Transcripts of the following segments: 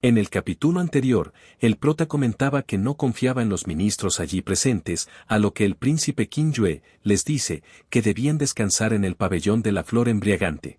En el capítulo anterior, el prota comentaba que no confiaba en los ministros allí presentes, a lo que el príncipe Qin Yue les dice que debían descansar en el pabellón de la flor embriagante.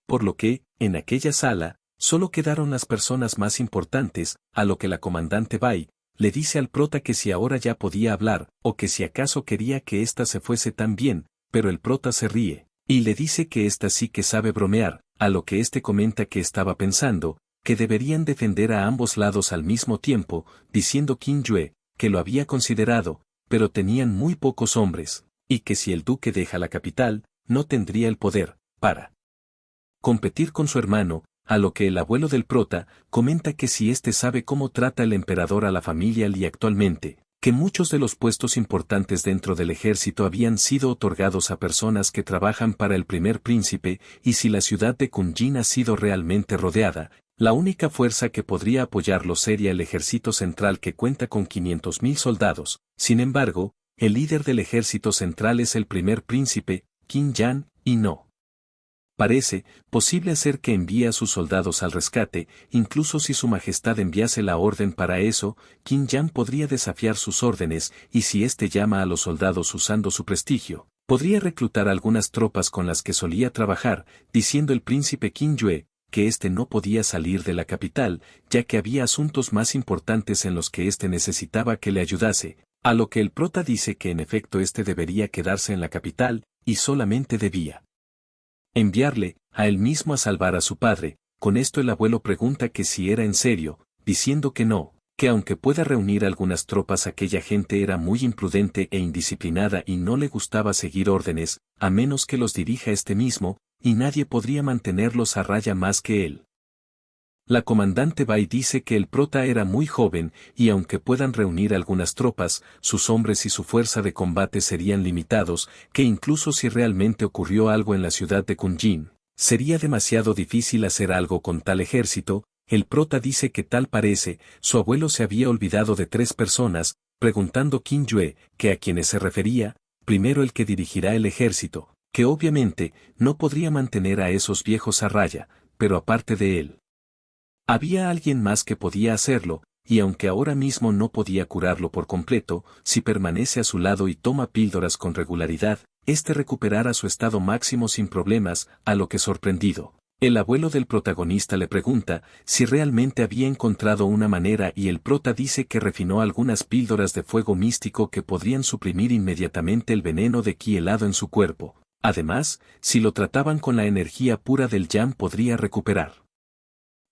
Por lo que, en aquella sala, solo quedaron las personas más importantes, a lo que la comandante Bai le dice al prota que si ahora ya podía hablar, o que si acaso quería que ésta se fuese también, pero el prota se ríe, y le dice que ésta sí que sabe bromear, a lo que éste comenta que estaba pensando, que deberían defender a ambos lados al mismo tiempo, diciendo Qin Yue, que lo había considerado, pero tenían muy pocos hombres, y que si el duque deja la capital, no tendría el poder, para competir con su hermano, a lo que el abuelo del prota comenta que si éste sabe cómo trata el emperador a la familia Li actualmente, que muchos de los puestos importantes dentro del ejército habían sido otorgados a personas que trabajan para el primer príncipe, y si la ciudad de Kunjin ha sido realmente rodeada, la única fuerza que podría apoyarlo sería el ejército central que cuenta con 500.000 soldados. Sin embargo, el líder del ejército central es el primer príncipe, Qin Yan, y no parece posible hacer que envíe a sus soldados al rescate. Incluso si su majestad enviase la orden para eso, Qin Yan podría desafiar sus órdenes, y si éste llama a los soldados usando su prestigio, podría reclutar algunas tropas con las que solía trabajar, diciendo el príncipe Qin Yue, que éste no podía salir de la capital, ya que había asuntos más importantes en los que éste necesitaba que le ayudase, a lo que el prota dice que en efecto éste debería quedarse en la capital, y solamente debía enviarle a él mismo a salvar a su padre. Con esto el abuelo pregunta que si era en serio, diciendo que no, que aunque pueda reunir algunas tropas aquella gente era muy imprudente e indisciplinada y no le gustaba seguir órdenes, a menos que los dirija este mismo, y nadie podría mantenerlos a raya más que él. La comandante Bai dice que el prota era muy joven, y aunque puedan reunir algunas tropas, sus hombres y su fuerza de combate serían limitados, que incluso si realmente ocurrió algo en la ciudad de Kunjin, sería demasiado difícil hacer algo con tal ejército. El prota dice que tal parece, su abuelo se había olvidado de 3 personas, preguntando Qin Yue, que a quienes se refería, primero el que dirigirá el ejército, que obviamente no podría mantener a esos viejos a raya, pero aparte de él, había alguien más que podía hacerlo, y aunque ahora mismo no podía curarlo por completo, si permanece a su lado y toma píldoras con regularidad, éste recuperará su estado máximo sin problemas. A lo que sorprendido, el abuelo del protagonista le pregunta si realmente había encontrado una manera, y el prota dice que refinó algunas píldoras de fuego místico que podrían suprimir inmediatamente el veneno de ki helado en su cuerpo. Además, si lo trataban con la energía pura del Yan podría recuperar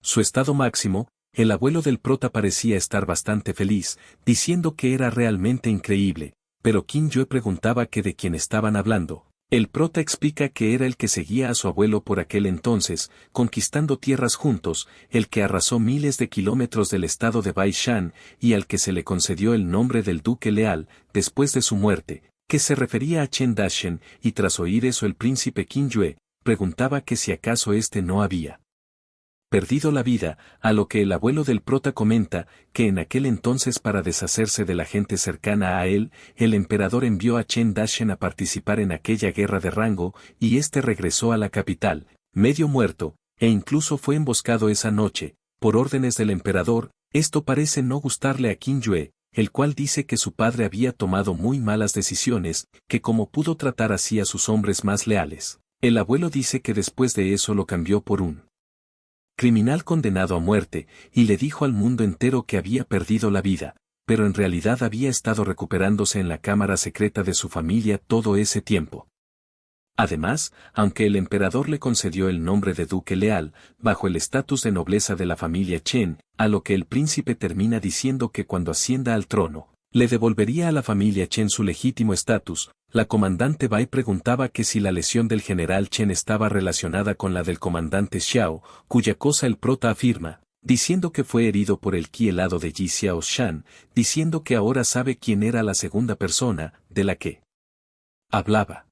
su estado máximo. El abuelo del prota parecía estar bastante feliz, diciendo que era realmente increíble, pero Qin Yue preguntaba que de quién estaban hablando. El prota explica que era el que seguía a su abuelo por aquel entonces, conquistando tierras juntos, el que arrasó miles de kilómetros del estado de Baishan, y al que se le concedió el nombre del Duque Leal, después de su muerte, que se refería a Chen Dashen, y tras oír eso el príncipe Qin Yue preguntaba que si acaso éste no había perdido la vida, a lo que el abuelo del prota comenta que en aquel entonces para deshacerse de la gente cercana a él, el emperador envió a Chen Dashen a participar en aquella guerra de rango, y éste regresó a la capital, medio muerto, e incluso fue emboscado esa noche, por órdenes del emperador. Esto parece no gustarle a Qin Yue, el cual dice que su padre había tomado muy malas decisiones, que como pudo tratar así a sus hombres más leales. El abuelo dice que después de eso lo cambió por un criminal condenado a muerte, y le dijo al mundo entero que había perdido la vida, pero en realidad había estado recuperándose en la cámara secreta de su familia todo ese tiempo. Además, aunque el emperador le concedió el nombre de Duque Leal, bajo el estatus de nobleza de la familia Chen, a lo que el príncipe termina diciendo que cuando ascienda al trono, le devolvería a la familia Chen su legítimo estatus. La comandante Bai preguntaba que si la lesión del general Chen estaba relacionada con la del comandante Xiao, cuya cosa el prota afirma, diciendo que fue herido por el ki helado de Yi Xiao Shan, diciendo que ahora sabe quién era la segunda persona, de la que hablaba.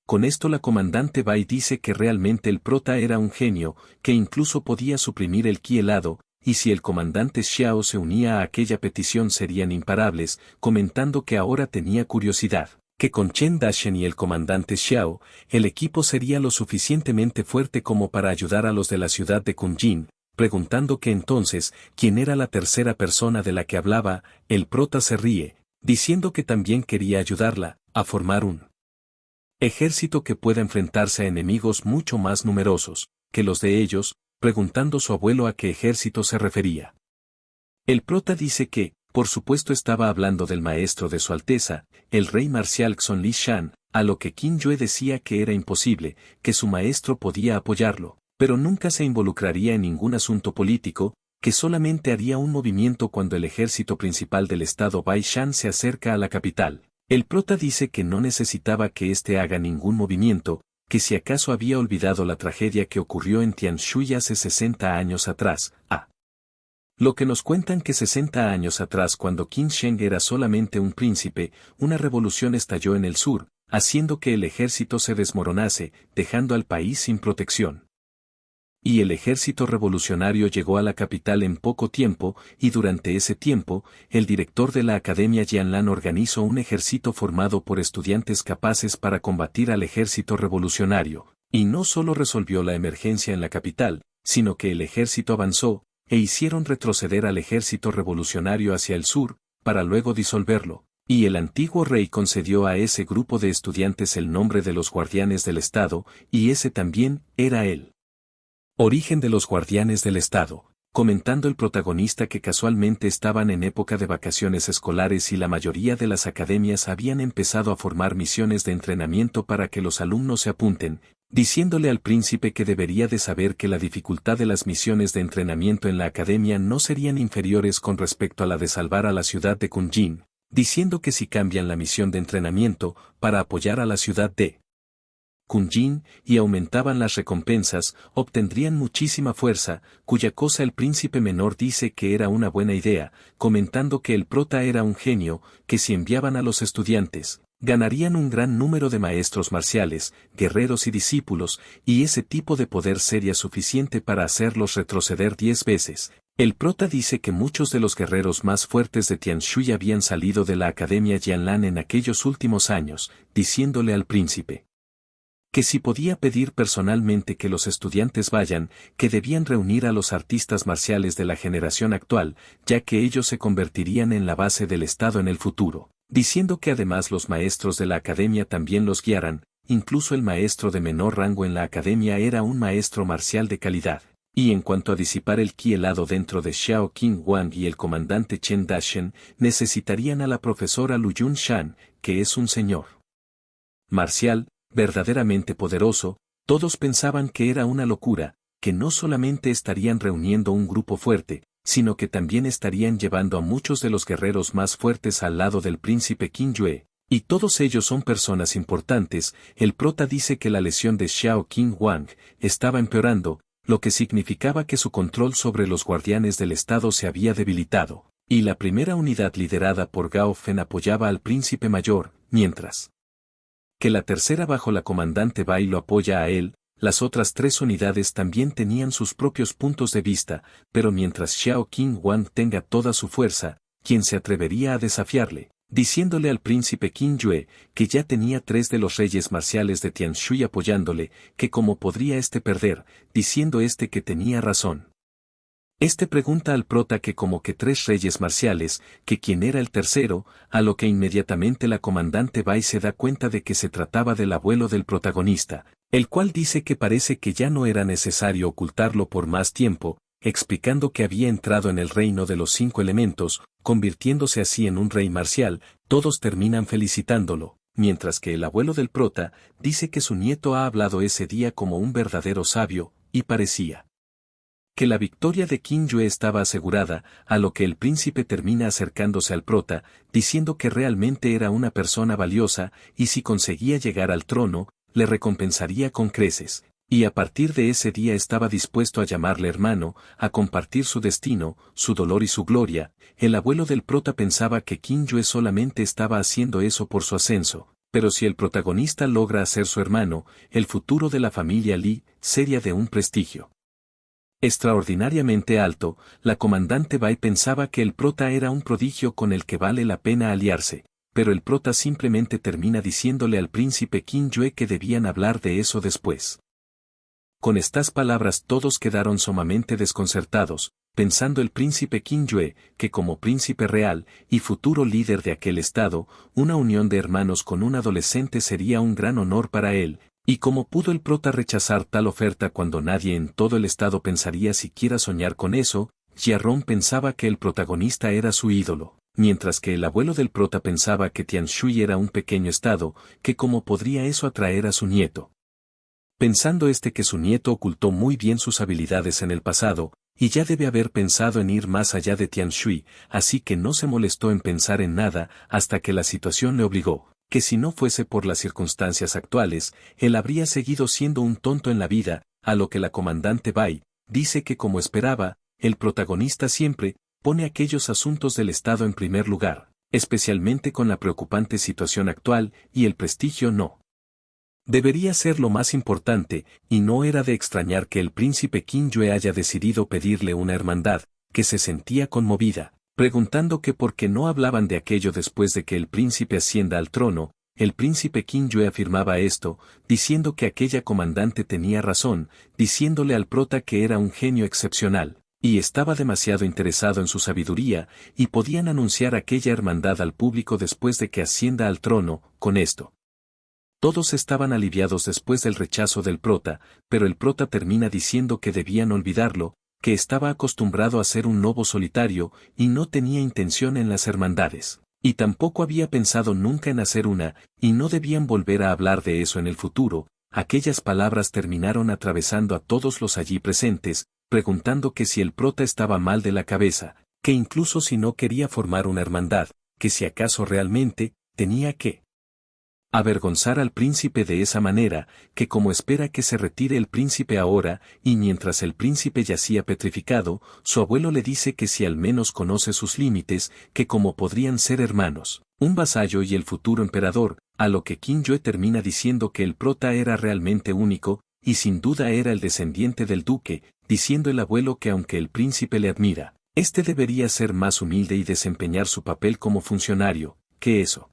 Con esto la comandante Bai dice que realmente el prota era un genio, que incluso podía suprimir el ki helado, y si el comandante Xiao se unía a aquella petición serían imparables, comentando que ahora tenía curiosidad, que con Chen Dashen y el comandante Xiao, el equipo sería lo suficientemente fuerte como para ayudar a los de la ciudad de Kunjin, preguntando que entonces, ¿quién era la tercera persona de la que hablaba? El prota se ríe, diciendo que también quería ayudarla a formar un ejército que pueda enfrentarse a enemigos mucho más numerosos que los de ellos, preguntando su abuelo a qué ejército se refería. El prota dice que, por supuesto estaba hablando del maestro de su Alteza, el rey marcial Xonli Shan, a lo que Qin Yue decía que era imposible, que su maestro podía apoyarlo, pero nunca se involucraría en ningún asunto político, que solamente haría un movimiento cuando el ejército principal del estado Bai Shan se acerca a la capital. El prota dice que no necesitaba que éste haga ningún movimiento, que si acaso había olvidado la tragedia que ocurrió en Tianshui hace 60 años atrás, lo que nos cuentan que 60 años atrás cuando Qin Sheng era solamente un príncipe, una revolución estalló en el sur, haciendo que el ejército se desmoronase, dejando al país sin protección. Y el ejército revolucionario llegó a la capital en poco tiempo, y durante ese tiempo, el director de la Academia Jianlan organizó un ejército formado por estudiantes capaces para combatir al ejército revolucionario, y no solo resolvió la emergencia en la capital, sino que el ejército avanzó, e hicieron retroceder al ejército revolucionario hacia el sur, para luego disolverlo, y el antiguo rey concedió a ese grupo de estudiantes el nombre de los guardianes del Estado, y ese también era el origen de los guardianes del Estado, comentando el protagonista que casualmente estaban en época de vacaciones escolares y la mayoría de las academias habían empezado a formar misiones de entrenamiento para que los alumnos se apunten, diciéndole al príncipe que debería de saber que la dificultad de las misiones de entrenamiento en la academia no serían inferiores con respecto a la de salvar a la ciudad de Kunjin, diciendo que si cambian la misión de entrenamiento para apoyar a la ciudad de Kunjin y aumentaban las recompensas, obtendrían muchísima fuerza, cuya cosa el príncipe menor dice que era una buena idea, comentando que el prota era un genio, que si enviaban a los estudiantes, ganarían un gran número de maestros marciales, guerreros y discípulos, y ese tipo de poder sería suficiente para hacerlos retroceder 10 veces. El prota dice que muchos de los guerreros más fuertes de Tianshui habían salido de la Academia Jianlan en aquellos últimos años, diciéndole al príncipe que si podía pedir personalmente que los estudiantes vayan, que debían reunir a los artistas marciales de la generación actual, ya que ellos se convertirían en la base del Estado en el futuro, diciendo que además los maestros de la academia también los guiaran, incluso el maestro de menor rango en la academia era un maestro marcial de calidad. Y en cuanto a disipar el ki helado dentro de Xiao Qing Wang y el comandante Chen Dashen, necesitarían a la profesora Lu Yun Shan, que es un señor marcial, verdaderamente poderoso. Todos pensaban que era una locura, que no solamente estarían reuniendo un grupo fuerte, sino que también estarían llevando a muchos de los guerreros más fuertes al lado del príncipe Qin Yue, y todos ellos son personas importantes. El prota dice que la lesión de Xiao Qing Wang estaba empeorando, lo que significaba que su control sobre los guardianes del Estado se había debilitado, y la primera unidad liderada por Gao Fen apoyaba al príncipe mayor, mientras que la tercera bajo la comandante Bai lo apoya a él. Las otras 3 unidades también tenían sus propios puntos de vista, pero mientras Xiao Qing Wang tenga toda su fuerza, ¿quién se atrevería a desafiarle? Diciéndole al príncipe Qin Yue, que ya tenía 3 de los reyes marciales de Tianshui apoyándole, que cómo podría perder, diciendo que tenía razón. Pregunta al prota que como que 3 reyes marciales, que quién era el tercero, a lo que inmediatamente la comandante Bai se da cuenta de que se trataba del abuelo del protagonista, el cual dice que parece que ya no era necesario ocultarlo por más tiempo, explicando que había entrado en el reino de los 5 elementos, convirtiéndose así en un rey marcial. Todos terminan felicitándolo, mientras que el abuelo del prota dice que su nieto ha hablado ese día como un verdadero sabio, y parecía que la victoria de Qin Yue estaba asegurada, a lo que el príncipe termina acercándose al prota, diciendo que realmente era una persona valiosa, y si conseguía llegar al trono, le recompensaría con creces, y a partir de ese día estaba dispuesto a llamarle hermano, a compartir su destino, su dolor y su gloria. El abuelo del prota pensaba que Qin Yue solamente estaba haciendo eso por su ascenso, pero si el protagonista logra ser su hermano, el futuro de la familia Li sería de un prestigio extraordinariamente alto. La comandante Bai pensaba que el prota era un prodigio con el que vale la pena aliarse, pero el prota simplemente termina diciéndole al príncipe Qin Yue que debían hablar de eso después. Con estas palabras todos quedaron sumamente desconcertados, pensando el príncipe Qin Yue, que como príncipe real y futuro líder de aquel estado, una unión de hermanos con un adolescente sería un gran honor para él, y cómo pudo el prota rechazar tal oferta cuando nadie en todo el estado pensaría siquiera soñar con eso. Jiarong pensaba que el protagonista era su ídolo, mientras que el abuelo del prota pensaba que Tianshui era un pequeño estado, que cómo podría eso atraer a su nieto. Pensando que su nieto ocultó muy bien sus habilidades en el pasado, y ya debe haber pensado en ir más allá de Tianshui, así que no se molestó en pensar en nada hasta que la situación le obligó, que si no fuese por las circunstancias actuales, él habría seguido siendo un tonto en la vida, a lo que la comandante Bai dice que como esperaba, el protagonista siempre pone aquellos asuntos del Estado en primer lugar, especialmente con la preocupante situación actual, y el prestigio no debería ser lo más importante, y no era de extrañar que el príncipe Qin Yue haya decidido pedirle una hermandad, que se sentía conmovida, preguntando que por qué no hablaban de aquello después de que el príncipe ascienda al trono. El príncipe Qin Yue afirmaba esto, diciendo que aquella comandante tenía razón, diciéndole al prota que era un genio excepcional, y estaba demasiado interesado en su sabiduría, y podían anunciar aquella hermandad al público después de que ascienda al trono. Con esto todos estaban aliviados después del rechazo del prota, pero el prota termina diciendo que debían olvidarlo, que estaba acostumbrado a ser un lobo solitario, y no tenía intención en las hermandades, y tampoco había pensado nunca en hacer una, y no debían volver a hablar de eso en el futuro. Aquellas palabras terminaron atravesando a todos los allí presentes, preguntando que si el prota estaba mal de la cabeza, que incluso si no quería formar una hermandad, que si acaso realmente tenía que avergonzar al príncipe de esa manera, que como espera que se retire el príncipe ahora, y mientras el príncipe yacía petrificado, su abuelo le dice que si al menos conoce sus límites, que como podrían ser hermanos, un vasallo y el futuro emperador, a lo que Qin Yue termina diciendo que el prota era realmente único, y sin duda era el descendiente del duque, diciendo el abuelo que aunque el príncipe le admira, debería ser más humilde y desempeñar su papel como funcionario, que eso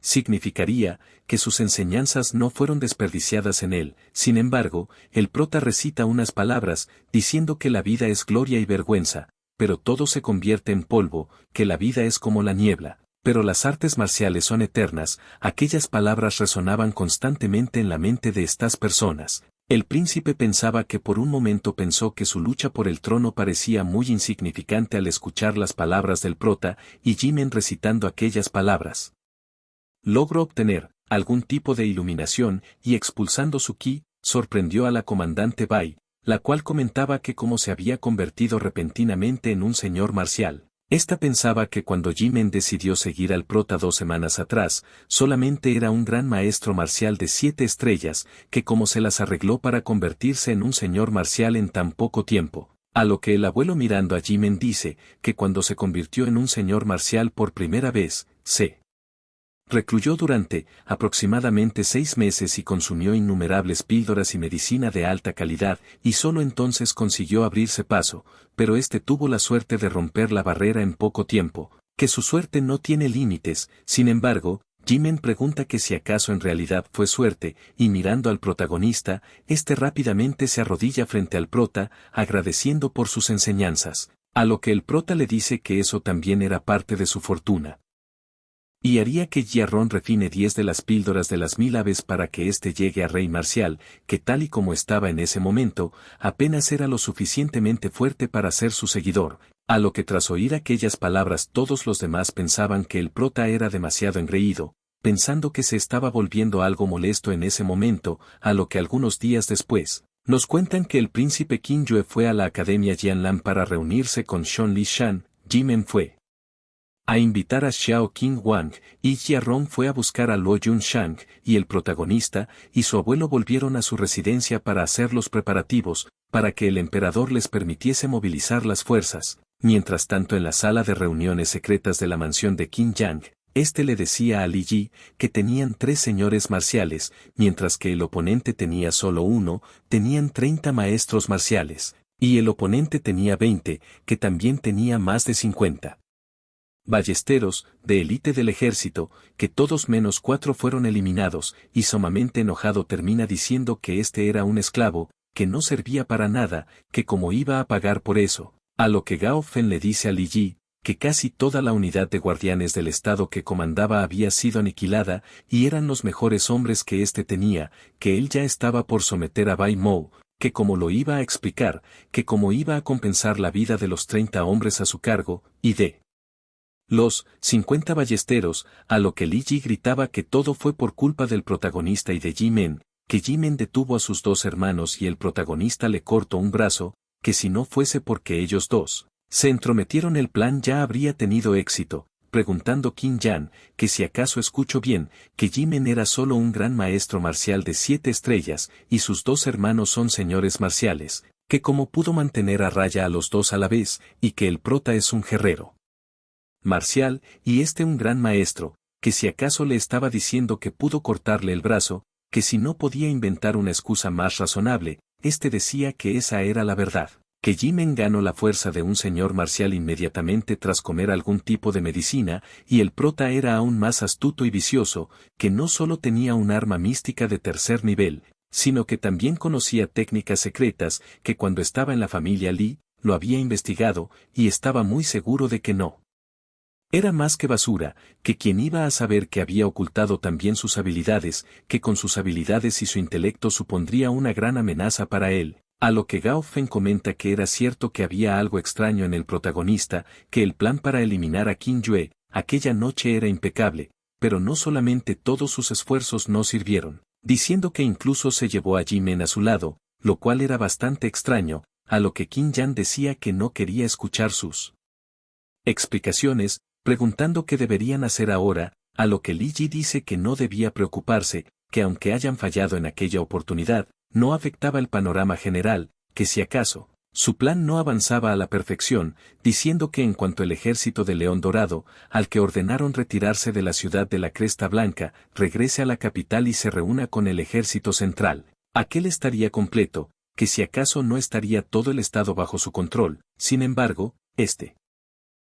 significaría que sus enseñanzas no fueron desperdiciadas en él. Sin embargo, el prota recita unas palabras, diciendo que la vida es gloria y vergüenza, pero todo se convierte en polvo, que la vida es como la niebla, pero las artes marciales son eternas. Aquellas palabras resonaban constantemente en la mente de estas personas. El príncipe pensaba que por un momento pensó que su lucha por el trono parecía muy insignificante al escuchar las palabras del prota, y Jimen recitando aquellas palabras logró obtener algún tipo de iluminación, y expulsando su ki, sorprendió a la comandante Bai, la cual comentaba que como se había convertido repentinamente en un señor marcial. Esta pensaba que cuando Jimen decidió seguir al prota 2 semanas atrás, solamente era un gran maestro marcial de 7 estrellas, que como se las arregló para convertirse en un señor marcial en tan poco tiempo. A lo que el abuelo mirando a Jimen dice, que cuando se convirtió en un señor marcial por primera vez, se recluyó durante aproximadamente 6 meses y consumió innumerables píldoras y medicina de alta calidad, y solo entonces consiguió abrirse paso, pero tuvo la suerte de romper la barrera en poco tiempo, que su suerte no tiene límites. Sin embargo, Jimen pregunta que si acaso en realidad fue suerte, y mirando al protagonista, rápidamente se arrodilla frente al prota, agradeciendo por sus enseñanzas, a lo que el prota le dice que eso también era parte de su fortuna, y haría que Jiarong refine 10 de las píldoras de las 1000 aves para que llegue a rey marcial, que tal y como estaba en ese momento, apenas era lo suficientemente fuerte para ser su seguidor. A lo que tras oír aquellas palabras todos los demás pensaban que el prota era demasiado engreído, pensando que se estaba volviendo algo molesto en ese momento. A lo que algunos días después nos cuentan que el príncipe Qin Yue fue a la academia Jianlan para reunirse con Shon Li Shan. Jimen fue a invitar a Xiao Qing Wang, y Jiarong fue a buscar a Luo Yun Shang, y el protagonista y su abuelo volvieron a su residencia para hacer los preparativos, para que el emperador les permitiese movilizar las fuerzas. Mientras tanto en la sala de reuniones secretas de la mansión de Qin Yang, le decía a Li Yi que tenían 3 señores marciales, mientras que el oponente tenía solo uno. Tenían 30 maestros marciales, y el oponente tenía 20, que también tenía más de 50 ballesteros, de élite del ejército, que todos menos 4 fueron eliminados, y sumamente enojado termina diciendo que era un esclavo, que no servía para nada, que como iba a pagar por eso, a lo que Gao Fen le dice a Li Yi, que casi toda la unidad de guardianes del estado que comandaba había sido aniquilada, y eran los mejores hombres que éste tenía, que él ya estaba por someter a Bai Mou, que como lo iba a explicar, que como iba a compensar la vida de los 30 hombres a su cargo, y de los 50 ballesteros, a lo que Li Yi gritaba que todo fue por culpa del protagonista y de Yi Men, que Yi Men detuvo a sus 2 hermanos y el protagonista le cortó un brazo, que si no fuese porque ellos dos se entrometieron el plan ya habría tenido éxito, preguntando Qin Yan, que si acaso escucho bien, que Yi Men era solo un gran maestro marcial de 7 estrellas, y sus 2 hermanos son señores marciales, que como pudo mantener a raya a los 2 a la vez, y que el prota es un guerrero marcial, y un gran maestro, que si acaso le estaba diciendo que pudo cortarle el brazo, que si no podía inventar una excusa más razonable, decía que esa era la verdad, que Yi Men ganó la fuerza de un señor marcial inmediatamente tras comer algún tipo de medicina, y el prota era aún más astuto y vicioso, que no solo tenía un arma mística de tercer nivel, sino que también conocía técnicas secretas, que cuando estaba en la familia Li, lo había investigado, y estaba muy seguro de que no era más que basura, que quien iba a saber que había ocultado también sus habilidades, que con sus habilidades y su intelecto supondría una gran amenaza para él, a lo que Gao Fen comenta que era cierto que había algo extraño en el protagonista, que el plan para eliminar a Qin Yue, aquella noche era impecable, pero no solamente todos sus esfuerzos no sirvieron, diciendo que incluso se llevó a Yi Men a su lado, lo cual era bastante extraño, a lo que Qin Yan decía que no quería escuchar sus explicaciones, preguntando qué deberían hacer ahora, a lo que Li Yi dice que no debía preocuparse, que aunque hayan fallado en aquella oportunidad, no afectaba el panorama general, que si acaso, su plan no avanzaba a la perfección, diciendo que en cuanto el ejército de León Dorado, al que ordenaron retirarse de la ciudad de la Cresta Blanca, regrese a la capital y se reúna con el ejército central, aquel estaría completo, que si acaso no estaría todo el estado bajo su control, sin embargo,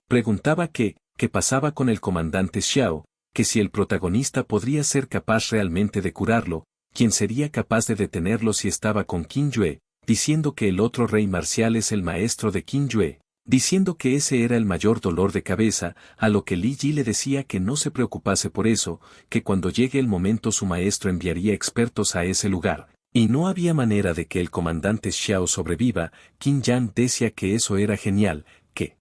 preguntaba qué pasaba con el comandante Xiao, que si el protagonista podría ser capaz realmente de curarlo, quién sería capaz de detenerlo si estaba con Qin Yue, diciendo que el otro rey marcial es el maestro de Qin Yue, diciendo que ese era el mayor dolor de cabeza, a lo que Li Yi le decía que no se preocupase por eso, que cuando llegue el momento su maestro enviaría expertos a ese lugar, y no había manera de que el comandante Xiao sobreviva. Qin Yan decía que eso era genial, que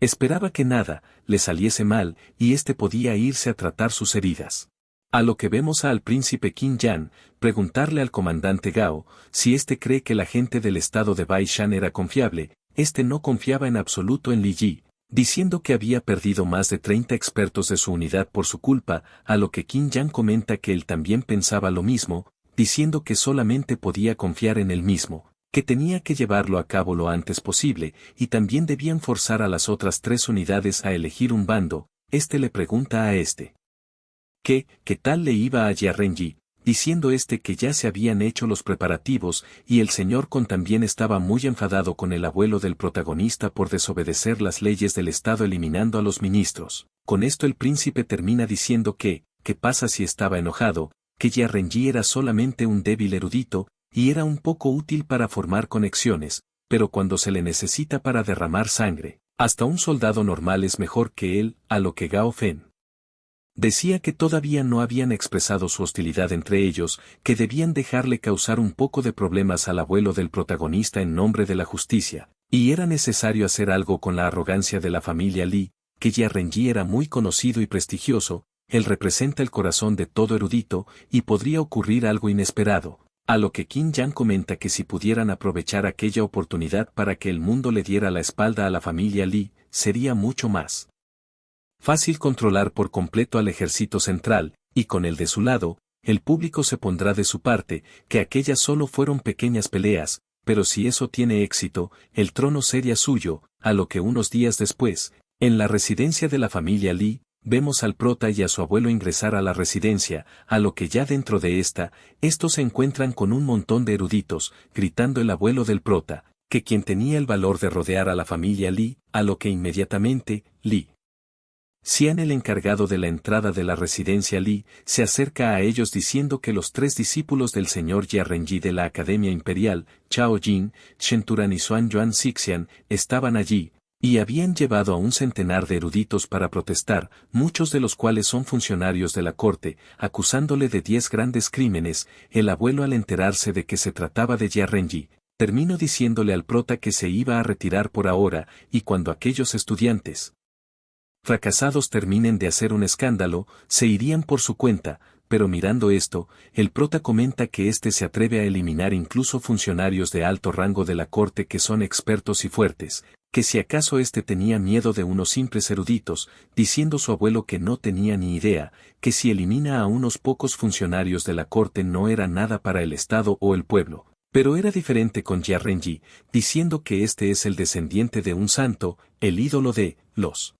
esperaba que nada le saliese mal, y podía irse a tratar sus heridas. A lo que vemos al príncipe Qin Yan preguntarle al comandante Gao si cree que la gente del estado de Baishan era confiable. No confiaba en absoluto en Li Yi, diciendo que había perdido más de 30 expertos de su unidad por su culpa, a lo que Qin Yan comenta que él también pensaba lo mismo, diciendo que solamente podía confiar en él mismo, que tenía que llevarlo a cabo lo antes posible, y también debían forzar a las otras 3 unidades a elegir un bando. Le pregunta a ¿qué tal le iba a Jia Renji? Diciendo que ya se habían hecho los preparativos, y el señor Con también estaba muy enfadado con el abuelo del protagonista por desobedecer las leyes del estado eliminando a los ministros. Con esto el príncipe termina diciendo ¿qué pasa si estaba enojado? Que Jia Renji era solamente un débil erudito, y era un poco útil para formar conexiones, pero cuando se le necesita para derramar sangre, hasta un soldado normal es mejor que él, a lo que Gao Fen decía que todavía no habían expresado su hostilidad entre ellos, que debían dejarle causar un poco de problemas al abuelo del protagonista en nombre de la justicia, y era necesario hacer algo con la arrogancia de la familia Li, que Jia Renji era muy conocido y prestigioso, él representa el corazón de todo erudito, y podría ocurrir algo inesperado. A lo que Qin Yan comenta que si pudieran aprovechar aquella oportunidad para que el mundo le diera la espalda a la familia Li, sería mucho más fácil controlar por completo al ejército central, y con el de su lado, el público se pondrá de su parte, que aquellas solo fueron pequeñas peleas, pero si eso tiene éxito, el trono sería suyo. A lo que unos días después, en la residencia de la familia Li, vemos al prota y a su abuelo ingresar a la residencia, a lo que ya dentro de estos se encuentran con un montón de eruditos, gritando el abuelo del prota, que quien tenía el valor de rodear a la familia Li, a lo que inmediatamente, Li Xian, el encargado de la entrada de la residencia Li, se acerca a ellos diciendo que los 3 discípulos del señor Jia Renji de la Academia Imperial, Chao Jin, Shen Turan y Xuan Yuan Sixian, estaban allí, y habían llevado a un centenar de eruditos para protestar, muchos de los cuales son funcionarios de la corte, acusándole de 10 grandes crímenes. El abuelo, al enterarse de que se trataba de Jia Renji, terminó diciéndole al prota que se iba a retirar por ahora, y cuando aquellos estudiantes fracasados terminen de hacer un escándalo, se irían por su cuenta. Pero mirando esto, el prota comenta que éste se atreve a eliminar incluso funcionarios de alto rango de la corte que son expertos y fuertes, que si acaso éste tenía miedo de unos simples eruditos, diciendo su abuelo que no tenía ni idea, que si elimina a unos pocos funcionarios de la corte no era nada para el Estado o el pueblo. Pero era diferente con Jia Renji, diciendo que este es el descendiente de un santo, el ídolo de los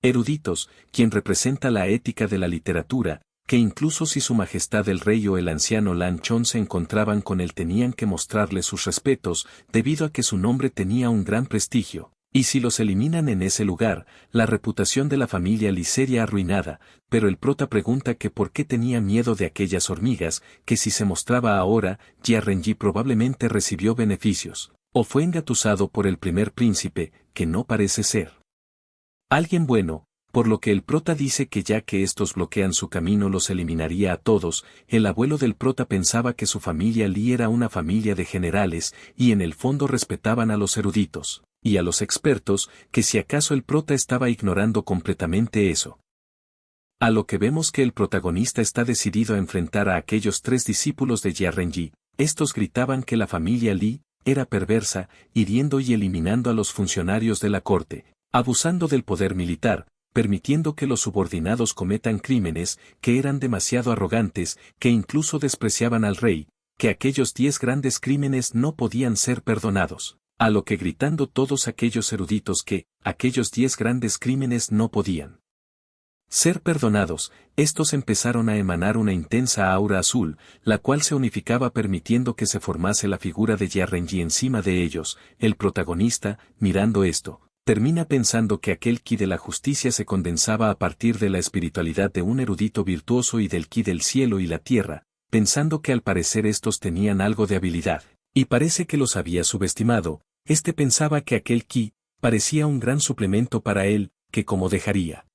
eruditos, quien representa la ética de la literatura, que incluso si su majestad el rey o el anciano Lan Chon se encontraban con él tenían que mostrarle sus respetos, debido a que su nombre tenía un gran prestigio, y si los eliminan en ese lugar, la reputación de la familia Li sería arruinada. Pero el prota pregunta que por qué tenía miedo de aquellas hormigas, que si se mostraba ahora, Jia Renji probablemente recibió beneficios, o fue engatusado por el primer príncipe, que no parece ser alguien bueno, por lo que el prota dice que ya que estos bloquean su camino los eliminaría a todos. El abuelo del prota pensaba que su familia Li era una familia de generales, y en el fondo respetaban a los eruditos, y a los expertos, que si acaso el prota estaba ignorando completamente eso. A lo que vemos que el protagonista está decidido a enfrentar a aquellos 3 discípulos de Jia Renji. Estos gritaban que la familia Li era perversa, hiriendo y eliminando a los funcionarios de la corte, abusando del poder militar, permitiendo que los subordinados cometan crímenes, que eran demasiado arrogantes, que incluso despreciaban al rey, que aquellos 10 grandes crímenes no podían ser perdonados. A lo que gritando todos aquellos eruditos que, aquellos 10 grandes crímenes no podían ser perdonados, estos empezaron a emanar una intensa aura azul, la cual se unificaba permitiendo que se formase la figura de Jia Renji encima de ellos. El protagonista, mirando esto, termina pensando que aquel ki de la justicia se condensaba a partir de la espiritualidad de un erudito virtuoso y del ki del cielo y la tierra, pensando que al parecer estos tenían algo de habilidad, y parece que los había subestimado. Este pensaba que aquel ki parecía un gran suplemento para él, que como dejaría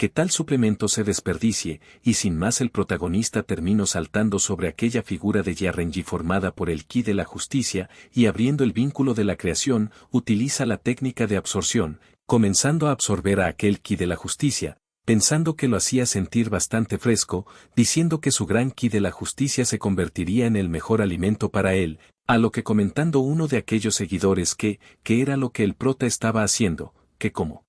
que tal suplemento se desperdicie, y sin más el protagonista terminó saltando sobre aquella figura de Jia Renji formada por el ki de la justicia, y abriendo el vínculo de la creación, utiliza la técnica de absorción, comenzando a absorber a aquel ki de la justicia, pensando que lo hacía sentir bastante fresco, diciendo que su gran ki de la justicia se convertiría en el mejor alimento para él, a lo que comentando uno de aquellos seguidores que era lo que el prota estaba haciendo, que como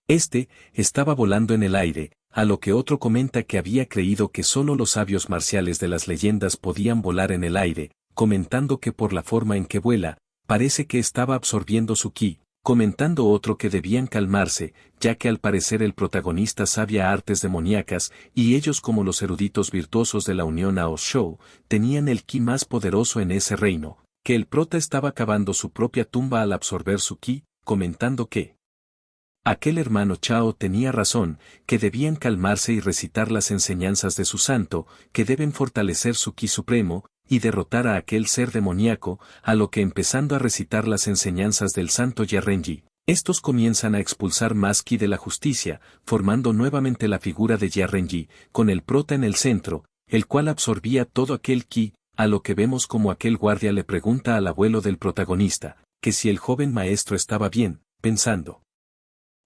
este estaba volando en el aire, a lo que otro comenta que había creído que solo los sabios marciales de las leyendas podían volar en el aire, comentando que por la forma en que vuela, parece que estaba absorbiendo su ki, comentando otro que debían calmarse, ya que al parecer el protagonista sabía artes demoníacas, y ellos como los eruditos virtuosos de la Unión Aoshou, tenían el ki más poderoso en ese reino, que el prota estaba cavando su propia tumba al absorber su ki, comentando que aquel hermano Chao tenía razón, que debían calmarse y recitar las enseñanzas de su santo, que deben fortalecer su ki supremo, y derrotar a aquel ser demoníaco. A lo que empezando a recitar las enseñanzas del santo Jia Renji, estos comienzan a expulsar más ki de la justicia, formando nuevamente la figura de Jia Renji, con el prota en el centro, el cual absorbía todo aquel ki, a lo que vemos como aquel guardia le pregunta al abuelo del protagonista, que si el joven maestro estaba bien, pensando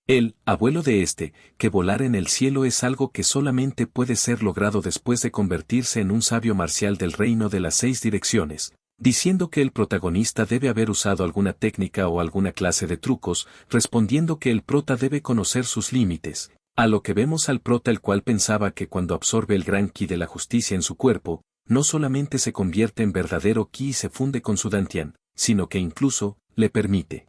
el abuelo de este, que volar en el cielo es algo que solamente puede ser logrado después de convertirse en un sabio marcial del reino de las 6 direcciones, diciendo que el protagonista debe haber usado alguna técnica o alguna clase de trucos, respondiendo que el prota debe conocer sus límites, a lo que vemos al prota el cual pensaba que cuando absorbe el gran ki de la justicia en su cuerpo, no solamente se convierte en verdadero ki y se funde con su dantian, sino que incluso le permite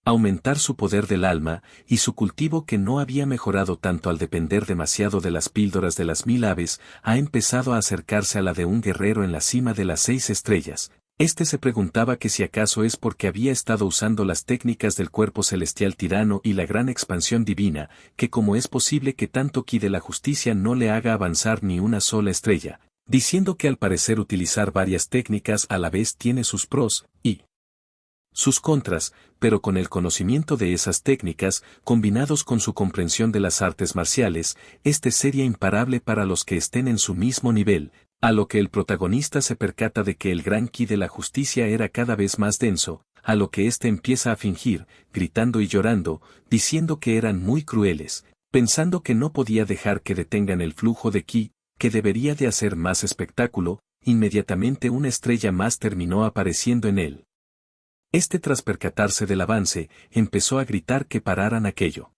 aumentar su poder del alma, y su cultivo que no había mejorado tanto al depender demasiado de las píldoras de las 1000 aves, ha empezado a acercarse a la de un guerrero en la cima de las 6 estrellas, Este se preguntaba que si acaso es porque había estado usando las técnicas del cuerpo celestial tirano y la gran expansión divina, que como es posible que tanto ki de la justicia no le haga avanzar ni una sola estrella, diciendo que al parecer utilizar varias técnicas a la vez tiene sus pros y sus contras, pero con el conocimiento de esas técnicas, combinados con su comprensión de las artes marciales, este sería imparable para los que estén en su mismo nivel, a lo que el protagonista se percata de que el gran ki de la justicia era cada vez más denso, a lo que éste empieza a fingir, gritando y llorando, diciendo que eran muy crueles, pensando que no podía dejar que detengan el flujo de ki, que debería de hacer más espectáculo, inmediatamente una estrella más terminó apareciendo en él. Este tras percatarse del avance, empezó a gritar que pararan aquello.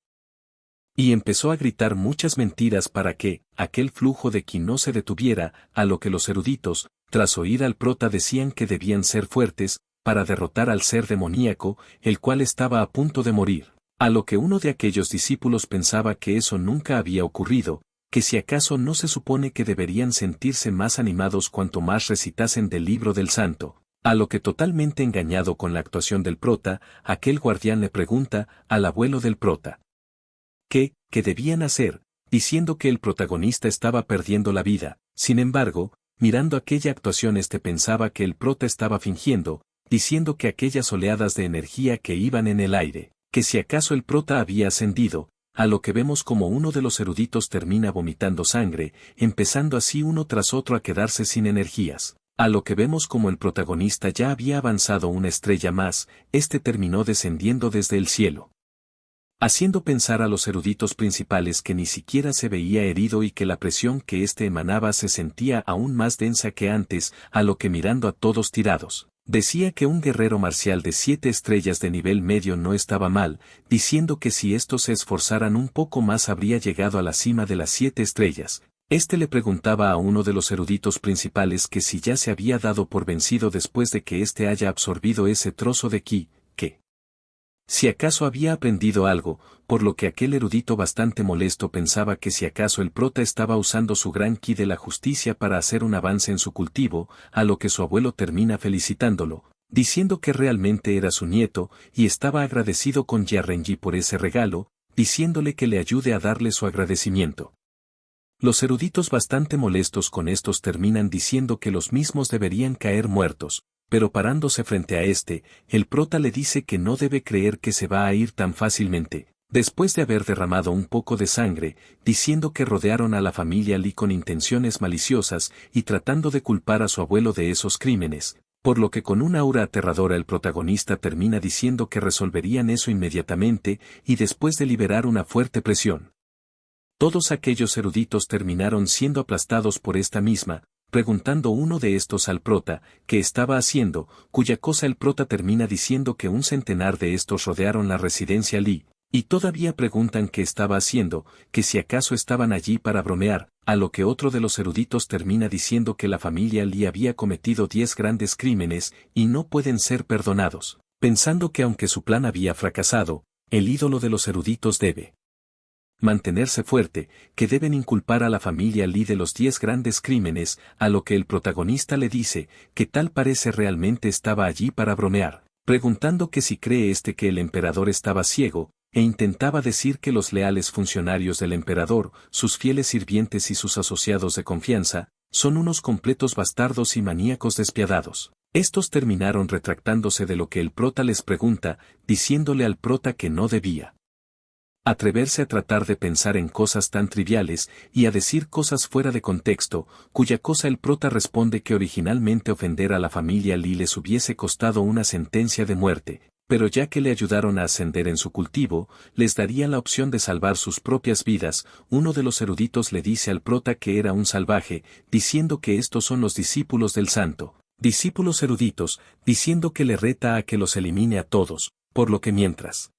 Y empezó a gritar muchas mentiras para que, aquel flujo de ki no se detuviera, a lo que los eruditos, tras oír al prota decían que debían ser fuertes, para derrotar al ser demoníaco, el cual estaba a punto de morir, a lo que uno de aquellos discípulos pensaba que eso nunca había ocurrido, que si acaso no se supone que deberían sentirse más animados cuanto más recitasen del libro del santo. A lo que totalmente engañado con la actuación del prota, aquel guardián le pregunta al abuelo del prota. ¿Qué debían hacer? Diciendo que el protagonista estaba perdiendo la vida. Sin embargo, mirando aquella actuación pensaba que el prota estaba fingiendo, diciendo que aquellas oleadas de energía que iban en el aire, que si acaso el prota había ascendido, a lo que vemos como uno de los eruditos termina vomitando sangre, empezando así uno tras otro a quedarse sin energías. A lo que vemos como el protagonista ya había avanzado una estrella más, terminó descendiendo desde el cielo, haciendo pensar a los eruditos principales que ni siquiera se veía herido y que la presión que emanaba se sentía aún más densa que antes, a lo que mirando a todos tirados, decía que un guerrero marcial de 7 estrellas de nivel medio no estaba mal, diciendo que si estos se esforzaran un poco más habría llegado a la cima de las 7 estrellas. Le preguntaba a uno de los eruditos principales que si ya se había dado por vencido después de que haya absorbido ese trozo de ki, que si acaso había aprendido algo, por lo que aquel erudito bastante molesto pensaba que si acaso el prota estaba usando su gran ki de la justicia para hacer un avance en su cultivo, a lo que su abuelo termina felicitándolo, diciendo que realmente era su nieto, y estaba agradecido con Jiarenji por ese regalo, diciéndole que le ayude a darle su agradecimiento. Los eruditos bastante molestos con estos terminan diciendo que los mismos deberían caer muertos, pero parándose frente a el prota le dice que no debe creer que se va a ir tan fácilmente, después de haber derramado un poco de sangre, diciendo que rodearon a la familia Li con intenciones maliciosas y tratando de culpar a su abuelo de esos crímenes, por lo que con una aura aterradora el protagonista termina diciendo que resolverían eso inmediatamente y después de liberar una fuerte presión. Todos aquellos eruditos terminaron siendo aplastados por esta misma, preguntando uno de estos al prota, ¿qué estaba haciendo?, cuya cosa el prota termina diciendo que un centenar de estos rodearon la residencia Li, y todavía preguntan qué estaba haciendo, que si acaso estaban allí para bromear, a lo que otro de los eruditos termina diciendo que la familia Li había cometido 10 grandes crímenes y no pueden ser perdonados, pensando que aunque su plan había fracasado, el ídolo de los eruditos debe mantenerse fuerte, que deben inculpar a la familia Li de los 10 grandes crímenes, a lo que el protagonista le dice, que tal parece realmente estaba allí para bromear, preguntando que si cree que el emperador estaba ciego, e intentaba decir que los leales funcionarios del emperador, sus fieles sirvientes y sus asociados de confianza, son unos completos bastardos y maníacos despiadados. Estos terminaron retractándose de lo que el prota les pregunta, diciéndole al prota que no debía atreverse a tratar de pensar en cosas tan triviales y a decir cosas fuera de contexto, cuya cosa el prota responde que originalmente ofender a la familia Li les hubiese costado una sentencia de muerte, pero ya que le ayudaron a ascender en su cultivo, les daría la opción de salvar sus propias vidas. Uno de los eruditos le dice al prota que era un salvaje, diciendo que estos son los discípulos del santo, discípulos eruditos, diciendo que le reta a que los elimine a todos, por lo que mientras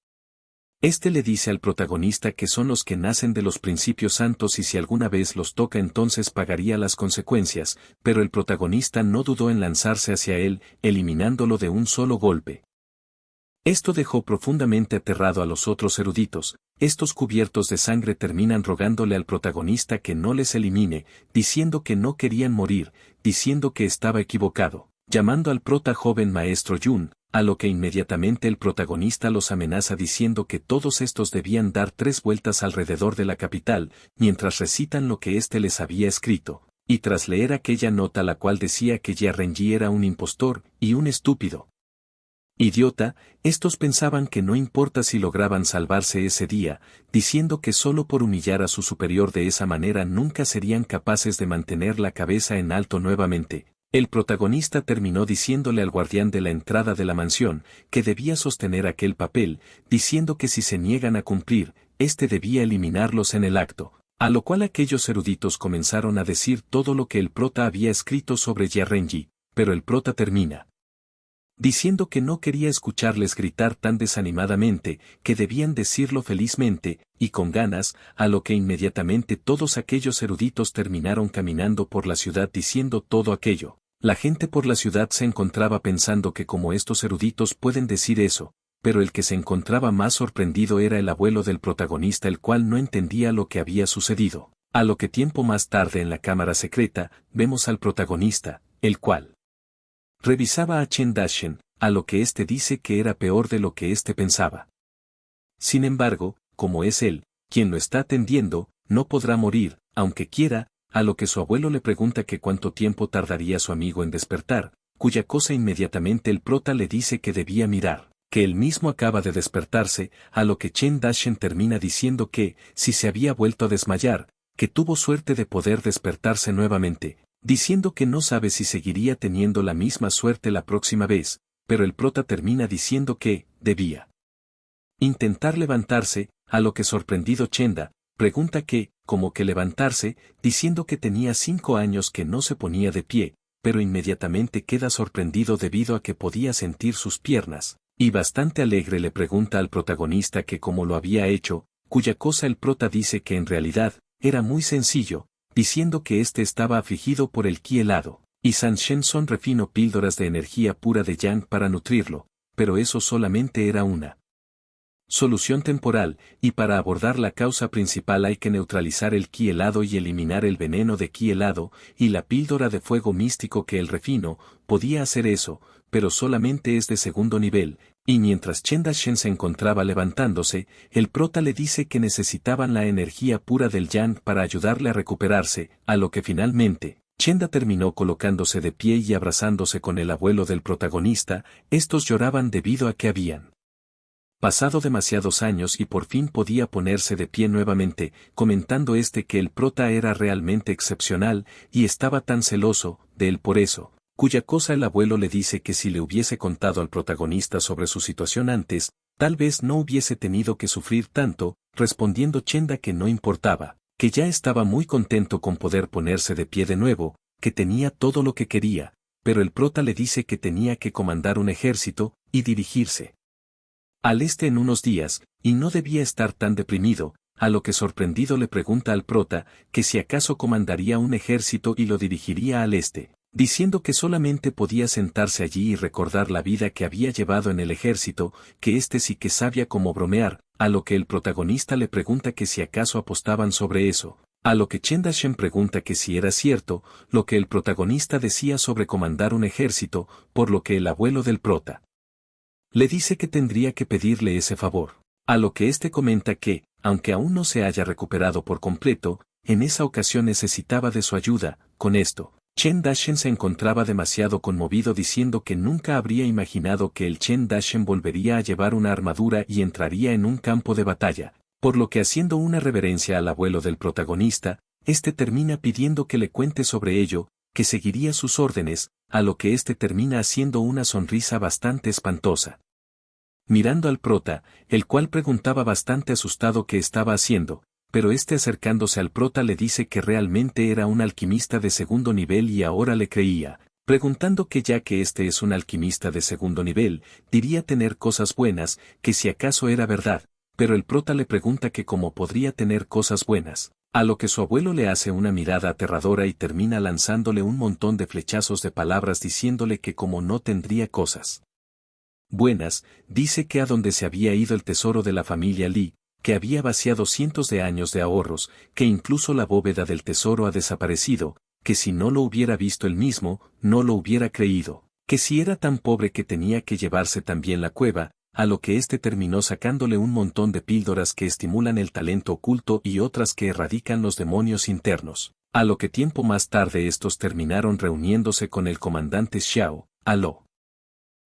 le dice al protagonista que son los que nacen de los principios santos y si alguna vez los toca entonces pagaría las consecuencias, pero el protagonista no dudó en lanzarse hacia él, eliminándolo de un solo golpe. Esto dejó profundamente aterrado a los otros eruditos, estos cubiertos de sangre terminan rogándole al protagonista que no les elimine, diciendo que no querían morir, diciendo que estaba equivocado, llamando al prota joven maestro Yun, a lo que inmediatamente el protagonista los amenaza diciendo que todos estos debían dar 3 vueltas alrededor de la capital, mientras recitan lo que éste les había escrito, y tras leer aquella nota la cual decía que Jia Renji era un impostor y un estúpido idiota, estos pensaban que no importa si lograban salvarse ese día, diciendo que solo por humillar a su superior de esa manera nunca serían capaces de mantener la cabeza en alto nuevamente. El protagonista terminó diciéndole al guardián de la entrada de la mansión que debía sostener aquel papel, diciendo que si se niegan a cumplir, éste debía eliminarlos en el acto, a lo cual aquellos eruditos comenzaron a decir todo lo que el prota había escrito sobre Jia Renji, pero el prota termina diciendo que no quería escucharles gritar tan desanimadamente, que debían decirlo felizmente, y con ganas, a lo que inmediatamente todos aquellos eruditos terminaron caminando por la ciudad diciendo todo aquello. La gente por la ciudad se encontraba pensando que como estos eruditos pueden decir eso, pero el que se encontraba más sorprendido era el abuelo del protagonista, el cual no entendía lo que había sucedido. A lo que tiempo más tarde en la cámara secreta, vemos al protagonista, el cual revisaba a Chen Daishen, a lo que éste dice que era peor de lo que éste pensaba. Sin embargo, como es él, quien lo está atendiendo, no podrá morir, aunque quiera, a lo que su abuelo le pregunta que cuánto tiempo tardaría su amigo en despertar, cuya cosa inmediatamente el prota le dice que debía mirar, que él mismo acaba de despertarse, a lo que Chen Daishen termina diciendo que, si se había vuelto a desmayar, que tuvo suerte de poder despertarse nuevamente, diciendo que no sabe si seguiría teniendo la misma suerte la próxima vez, pero el prota termina diciendo que, debía intentar levantarse, a lo que sorprendido Chenda, pregunta que, como que levantarse, diciendo que tenía 5 años que no se ponía de pie, pero inmediatamente queda sorprendido debido a que podía sentir sus piernas, y bastante alegre le pregunta al protagonista que cómo lo había hecho, cuya cosa el prota dice que en realidad, era muy sencillo, diciendo que éste estaba afligido por el ki helado, y San Shen Son refinó píldoras de energía pura de Yang para nutrirlo, pero eso solamente era una solución temporal, y para abordar la causa principal hay que neutralizar el ki helado y eliminar el veneno de ki helado, y la píldora de fuego místico que él refinó, podía hacer eso, pero solamente es de segundo nivel, y mientras Chen Daishen se encontraba levantándose, el prota le dice que necesitaban la energía pura del Yang para ayudarle a recuperarse, a lo que finalmente, Chenda terminó colocándose de pie y abrazándose con el abuelo del protagonista. Estos lloraban debido a que habían pasado demasiados años y por fin podía ponerse de pie nuevamente, comentando que el prota era realmente excepcional, y estaba tan celoso de él por eso, cuya cosa el abuelo le dice que si le hubiese contado al protagonista sobre su situación antes, tal vez no hubiese tenido que sufrir tanto, respondiendo Chenda que no importaba, que ya estaba muy contento con poder ponerse de pie de nuevo, que tenía todo lo que quería, pero el prota le dice que tenía que comandar un ejército, y dirigirse al este en unos días, y no debía estar tan deprimido, a lo que sorprendido le pregunta al prota, que si acaso comandaría un ejército y lo dirigiría al este, diciendo que solamente podía sentarse allí y recordar la vida que había llevado en el ejército, que sí que sabía cómo bromear, a lo que el protagonista le pregunta que si acaso apostaban sobre eso, a lo que Chen Daishen pregunta que si era cierto, lo que el protagonista decía sobre comandar un ejército, por lo que el abuelo del prota le dice que tendría que pedirle ese favor, a lo que comenta que, aunque aún no se haya recuperado por completo, en esa ocasión necesitaba de su ayuda. Con esto, Chen Daishen se encontraba demasiado conmovido diciendo que nunca habría imaginado que el Chen Daishen volvería a llevar una armadura y entraría en un campo de batalla, por lo que haciendo una reverencia al abuelo del protagonista, termina pidiendo que le cuente sobre ello, que seguiría sus órdenes, a lo que termina haciendo una sonrisa bastante espantosa, mirando al prota, el cual preguntaba bastante asustado qué estaba haciendo, pero acercándose al prota le dice que realmente era un alquimista de segundo nivel y ahora le creía, preguntando que ya que es un alquimista de segundo nivel, diría tener cosas buenas, que si acaso era verdad, pero el prota le pregunta que cómo podría tener cosas buenas. A lo que su abuelo le hace una mirada aterradora y termina lanzándole un montón de flechazos de palabras diciéndole que como no tendría cosas buenas, dice que a donde se había ido el tesoro de la familia Li, que había vaciado cientos de años de ahorros, que incluso la bóveda del tesoro ha desaparecido, que si no lo hubiera visto él mismo, no lo hubiera creído, que si era tan pobre que tenía que llevarse también la cueva, a lo que éste terminó sacándole un montón de píldoras que estimulan el talento oculto y otras que erradican los demonios internos, a lo que tiempo más tarde estos terminaron reuniéndose con el comandante Xiao, a lo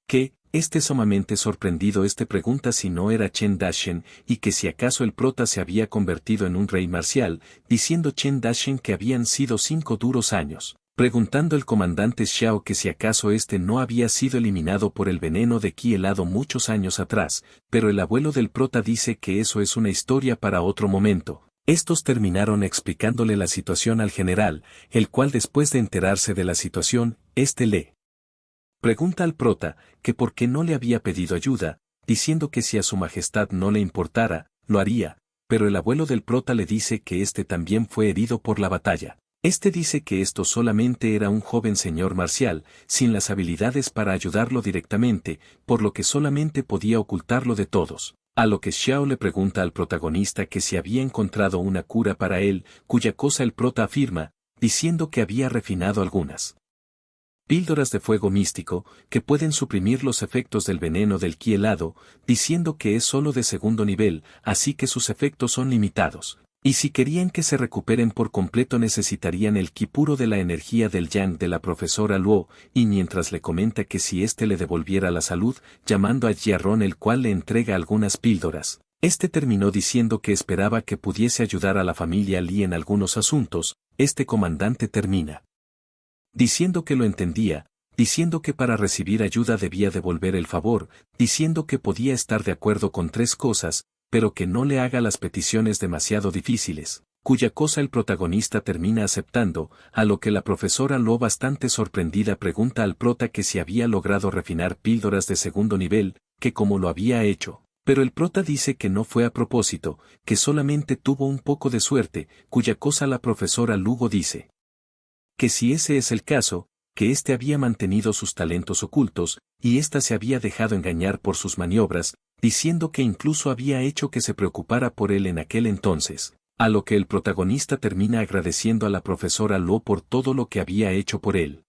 que, sumamente sorprendido pregunta si no era Chen Darshan y que si acaso el prota se había convertido en un rey marcial, diciendo Chen Darshan que habían sido 5 duros años. Preguntando el comandante Xiao que si acaso no había sido eliminado por el veneno de ki helado muchos años atrás, pero el abuelo del prota dice que eso es una historia para otro momento. Estos terminaron explicándole la situación al general, el cual después de enterarse de la situación, le pregunta al prota que por qué no le había pedido ayuda, diciendo que si a su majestad no le importara, lo haría, pero el abuelo del prota le dice que también fue herido por la batalla. Dice que esto solamente era un joven señor marcial, sin las habilidades para ayudarlo directamente, por lo que solamente podía ocultarlo de todos. A lo que Xiao le pregunta al protagonista que si había encontrado una cura para él, cuya cosa el prota afirma, diciendo que había refinado algunas píldoras de fuego místico, que pueden suprimir los efectos del veneno del ki helado, diciendo que es solo de segundo nivel, así que sus efectos son limitados. Y si querían que se recuperen por completo necesitarían el ki puro de la energía del yang de la profesora Luo, y mientras le comenta que si le devolviera la salud, llamando a Jiarron el cual le entrega algunas píldoras. Terminó diciendo que esperaba que pudiese ayudar a la familia Li en algunos asuntos. Comandante termina diciendo que lo entendía, diciendo que para recibir ayuda debía devolver el favor, diciendo que podía estar de acuerdo con 3 cosas, pero que no le haga las peticiones demasiado difíciles, cuya cosa el protagonista termina aceptando, a lo que la profesora Lo bastante sorprendida pregunta al prota que si había logrado refinar píldoras de segundo nivel, que cómo lo había hecho, pero el prota dice que no fue a propósito, que solamente tuvo un poco de suerte, cuya cosa la profesora Lugo dice que si ese es el caso, que había mantenido sus talentos ocultos, y se había dejado engañar por sus maniobras, diciendo que incluso había hecho que se preocupara por él en aquel entonces, a lo que el protagonista termina agradeciendo a la profesora Lo por todo lo que había hecho por él.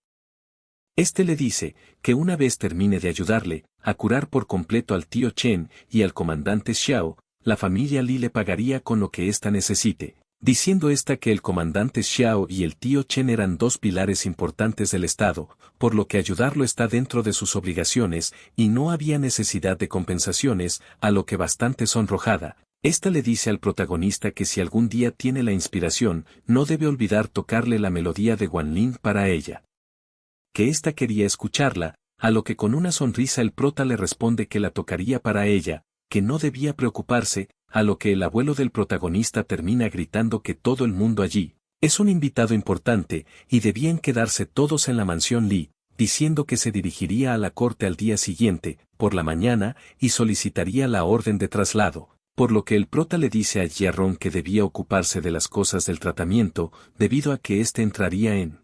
Le dice que una vez termine de ayudarle a curar por completo al tío Chen y al comandante Xiao, la familia Li le pagaría con lo que necesite. Diciendo que el comandante Xiao y el tío Chen eran 2 pilares importantes del Estado, por lo que ayudarlo está dentro de sus obligaciones, y no había necesidad de compensaciones, a lo que bastante sonrojada. Le dice al protagonista que si algún día tiene la inspiración, no debe olvidar tocarle la melodía de Guanlin para ella. Que quería escucharla, a lo que con una sonrisa el prota le responde que la tocaría para ella, que no debía preocuparse, a lo que el abuelo del protagonista termina gritando que todo el mundo allí es un invitado importante, y debían quedarse todos en la mansión Li, diciendo que se dirigiría a la corte al día siguiente, por la mañana, y solicitaría la orden de traslado, por lo que el prota le dice a Jiarron que debía ocuparse de las cosas del tratamiento, debido a que entraría en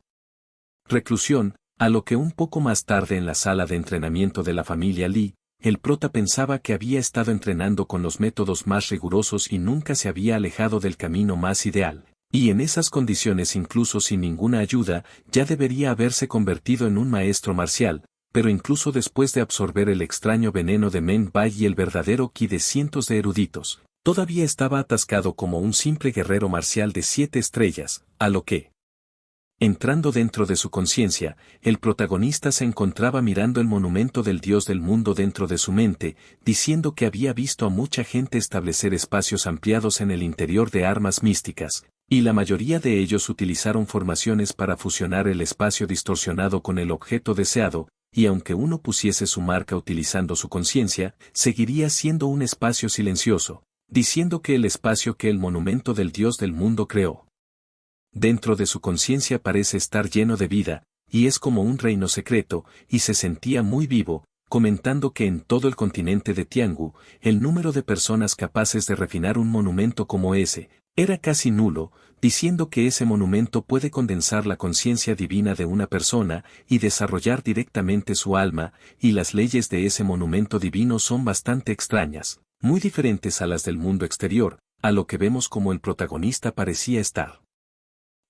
reclusión, a lo que un poco más tarde en la sala de entrenamiento de la familia Li, el prota pensaba que había estado entrenando con los métodos más rigurosos y nunca se había alejado del camino más ideal, y en esas condiciones incluso sin ninguna ayuda, ya debería haberse convertido en un maestro marcial, pero incluso después de absorber el extraño veneno de Men Bai y el verdadero ki de cientos de eruditos, todavía estaba atascado como un simple guerrero marcial de 7 estrellas, a lo que, entrando dentro de su conciencia, el protagonista se encontraba mirando el monumento del dios del mundo dentro de su mente, diciendo que había visto a mucha gente establecer espacios ampliados en el interior de armas místicas, y la mayoría de ellos utilizaron formaciones para fusionar el espacio distorsionado con el objeto deseado, y aunque uno pusiese su marca utilizando su conciencia, seguiría siendo un espacio silencioso, diciendo que el espacio que el monumento del dios del mundo creó dentro de su conciencia parece estar lleno de vida, y es como un reino secreto, y se sentía muy vivo, comentando que en todo el continente de Tiangu, el número de personas capaces de refinar un monumento como ese, era casi nulo, diciendo que ese monumento puede condensar la conciencia divina de una persona y desarrollar directamente su alma, y las leyes de ese monumento divino son bastante extrañas, muy diferentes a las del mundo exterior, a lo que vemos como el protagonista parecía estar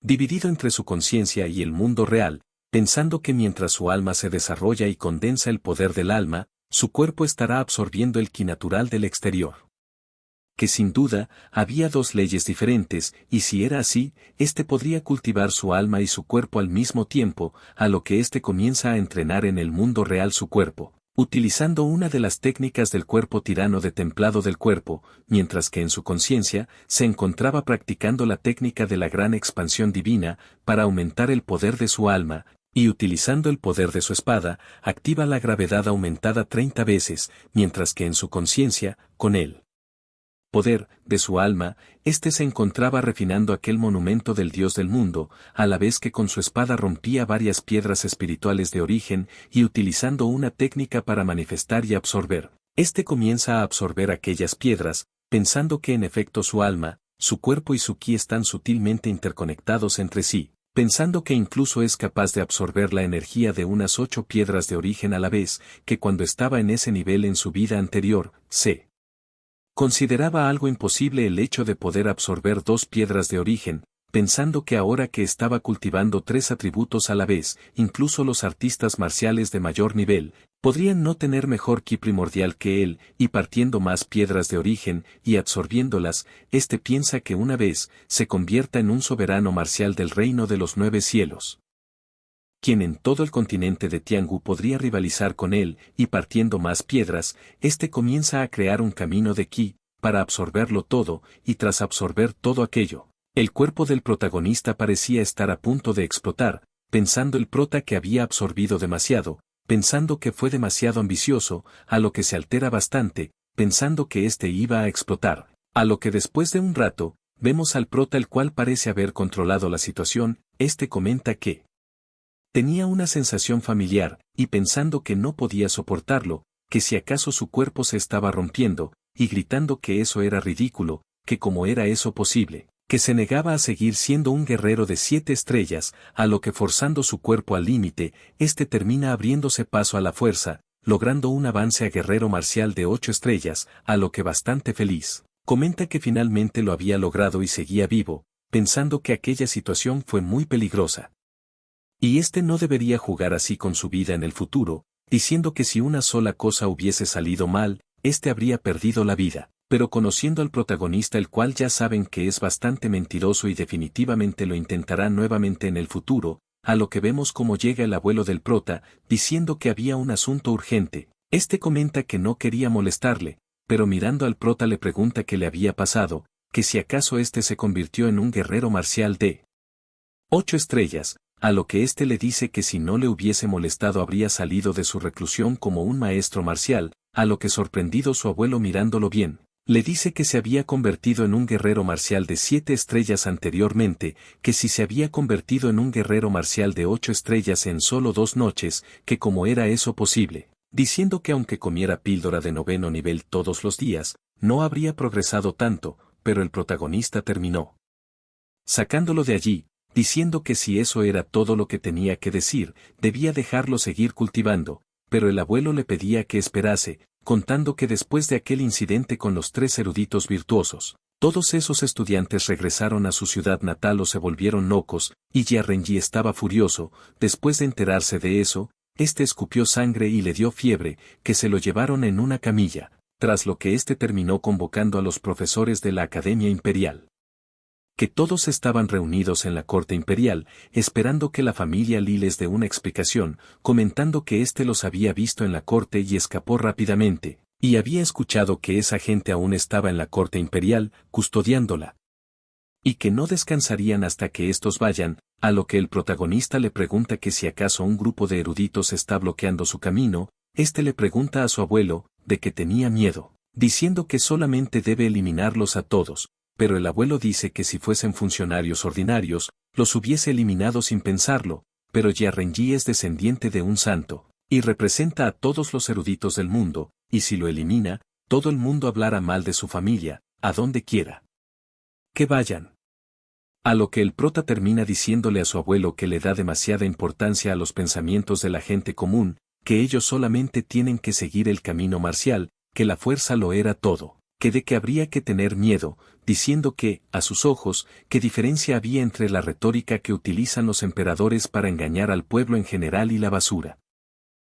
dividido entre su conciencia y el mundo real, pensando que mientras su alma se desarrolla y condensa el poder del alma, su cuerpo estará absorbiendo el ki natural del exterior. Que sin duda, había dos leyes diferentes, y si era así, éste podría cultivar su alma y su cuerpo al mismo tiempo, a lo que éste comienza a entrenar en el mundo real su cuerpo, utilizando una de las técnicas del cuerpo tirano de templado del cuerpo, mientras que en su conciencia, se encontraba practicando la técnica de la gran expansión divina, para aumentar el poder de su alma, y utilizando el poder de su espada, activa la gravedad aumentada 30 veces, mientras que en su conciencia, con él poder de su alma, éste se encontraba refinando aquel monumento del Dios del mundo, a la vez que con su espada rompía varias piedras espirituales de origen y utilizando una técnica para manifestar y absorber. Este comienza a absorber aquellas piedras, pensando que en efecto su alma, su cuerpo y su ki están sutilmente interconectados entre sí, pensando que incluso es capaz de absorber la energía de unas 8 piedras de origen a la vez, que cuando estaba en ese nivel en su vida anterior, se consideraba algo imposible el hecho de poder absorber 2 piedras de origen, pensando que ahora que estaba cultivando 3 atributos a la vez, incluso los artistas marciales de mayor nivel, podrían no tener mejor ki primordial que él, y partiendo más piedras de origen, y absorbiéndolas, éste piensa que una vez, se convierta en un soberano marcial del reino de los 9 cielos, quien en todo el continente de Tiangu podría rivalizar con él, y partiendo más piedras, éste comienza a crear un camino de ki, para absorberlo todo, y tras absorber todo aquello, el cuerpo del protagonista parecía estar a punto de explotar, pensando el prota que había absorbido demasiado, pensando que fue demasiado ambicioso, a lo que se altera bastante, pensando que éste iba a explotar, a lo que después de un rato, vemos al prota el cual parece haber controlado la situación, éste comenta que tenía una sensación familiar, y pensando que no podía soportarlo, que si acaso su cuerpo se estaba rompiendo, y gritando que eso era ridículo, que cómo era eso posible, que se negaba a seguir siendo un guerrero de 7 estrellas, a lo que forzando su cuerpo al límite, éste termina abriéndose paso a la fuerza, logrando un avance a guerrero marcial de 8 estrellas, a lo que bastante feliz, comenta que finalmente lo había logrado y seguía vivo, pensando que aquella situación fue muy peligrosa. Y éste no debería jugar así con su vida en el futuro, diciendo que si una sola cosa hubiese salido mal, éste habría perdido la vida, pero conociendo al protagonista el cual ya saben que es bastante mentiroso y definitivamente lo intentará nuevamente en el futuro, a lo que vemos como llega el abuelo del prota, diciendo que había un asunto urgente, este comenta que no quería molestarle, pero mirando al prota le pregunta qué le había pasado, que si acaso éste se convirtió en un guerrero marcial de 8 estrellas, a lo que éste le dice que si no le hubiese molestado habría salido de su reclusión como un maestro marcial, a lo que sorprendido su abuelo mirándolo bien, le dice que se había convertido en un guerrero marcial de 7 estrellas anteriormente, que si se había convertido en un guerrero marcial de 8 estrellas en solo 2 noches, que cómo era eso posible, diciendo que aunque comiera píldora de 9º nivel todos los días, no habría progresado tanto, pero el protagonista terminó sacándolo de allí, diciendo que si eso era todo lo que tenía que decir, debía dejarlo seguir cultivando, pero el abuelo le pedía que esperase, contando que después de aquel incidente con los 3 eruditos virtuosos, todos esos estudiantes regresaron a su ciudad natal o se volvieron locos, y Jia Renji estaba furioso, después de enterarse de eso, este escupió sangre y le dio fiebre, que se lo llevaron en una camilla, tras lo que este terminó convocando a los profesores de la Academia Imperial, que todos estaban reunidos en la corte imperial, esperando que la familia Li les dé una explicación, comentando que éste los había visto en la corte y escapó rápidamente, y había escuchado que esa gente aún estaba en la corte imperial, custodiándola, y que no descansarían hasta que estos vayan, a lo que el protagonista le pregunta que si acaso un grupo de eruditos está bloqueando su camino, este le pregunta a su abuelo, de que tenía miedo, diciendo que solamente debe eliminarlos a todos, pero el abuelo dice que si fuesen funcionarios ordinarios, los hubiese eliminado sin pensarlo, pero Jia Renji es descendiente de un santo, y representa a todos los eruditos del mundo, y si lo elimina, todo el mundo hablará mal de su familia, a donde quiera que vayan. A lo que el prota termina diciéndole a su abuelo que le da demasiada importancia a los pensamientos de la gente común, que ellos solamente tienen que seguir el camino marcial, que la fuerza lo era todo, que de que habría que tener miedo, diciendo que, a sus ojos, qué diferencia había entre la retórica que utilizan los emperadores para engañar al pueblo en general y la basura.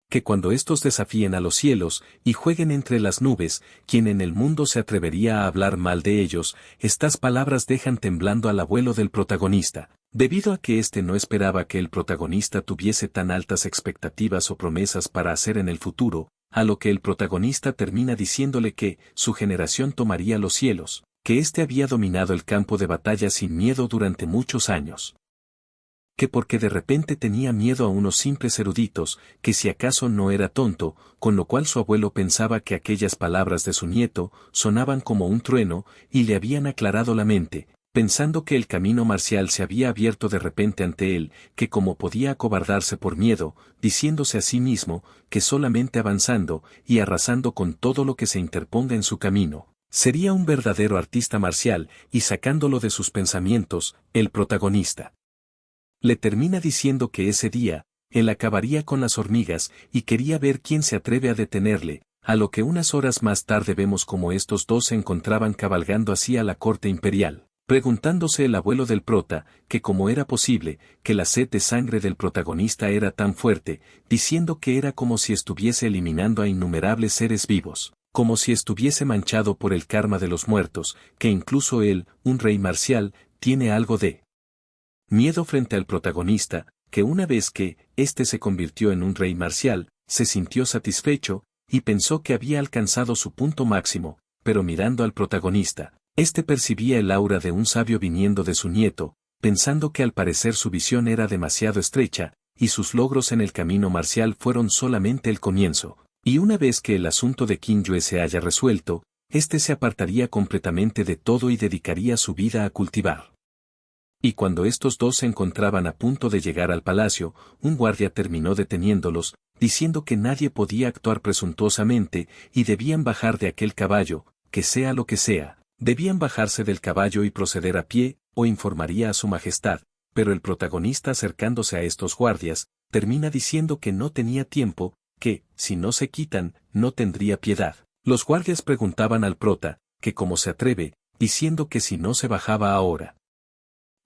Que cuando estos desafíen a los cielos, y jueguen entre las nubes, ¿quién en el mundo se atrevería a hablar mal de ellos? Estas palabras dejan temblando al abuelo del protagonista, debido a que éste no esperaba que el protagonista tuviese tan altas expectativas o promesas para hacer en el futuro, a lo que el protagonista termina diciéndole que su generación tomaría los cielos, que éste había dominado el campo de batalla sin miedo durante muchos años. Que porque de repente tenía miedo a unos simples eruditos, que si acaso no era tonto, con lo cual su abuelo pensaba que aquellas palabras de su nieto sonaban como un trueno, y le habían aclarado la mente, pensando que el camino marcial se había abierto de repente ante él, que como podía acobardarse por miedo, diciéndose a sí mismo, que solamente avanzando y arrasando con todo lo que se interponga en su camino, sería un verdadero artista marcial, y sacándolo de sus pensamientos, el protagonista le termina diciendo que ese día, él acabaría con las hormigas y quería ver quién se atreve a detenerle, a lo que unas horas más tarde vemos como estos dos se encontraban cabalgando así a la corte imperial, preguntándose el abuelo del prota, que cómo era posible, que la sed de sangre del protagonista era tan fuerte, diciendo que era como si estuviese eliminando a innumerables seres vivos, como si estuviese manchado por el karma de los muertos, que incluso él, un rey marcial, tiene algo de miedo frente al protagonista, que una vez que éste se convirtió en un rey marcial, se sintió satisfecho, y pensó que había alcanzado su punto máximo, pero mirando al protagonista, éste percibía el aura de un sabio viniendo de su nieto, pensando que al parecer su visión era demasiado estrecha, y sus logros en el camino marcial fueron solamente el comienzo, y una vez que el asunto de Qin Yue se haya resuelto, éste se apartaría completamente de todo y dedicaría su vida a cultivar. Y cuando estos dos se encontraban a punto de llegar al palacio, un guardia terminó deteniéndolos, diciendo que nadie podía actuar presuntuosamente, y debían bajar de aquel caballo, que sea lo que sea, debían bajarse del caballo y proceder a pie, o informaría a su majestad, pero el protagonista acercándose a estos guardias, termina diciendo que no tenía tiempo, que, si no se quitan, no tendría piedad. Los guardias preguntaban al prota, que cómo se atreve, diciendo que si no se bajaba ahora,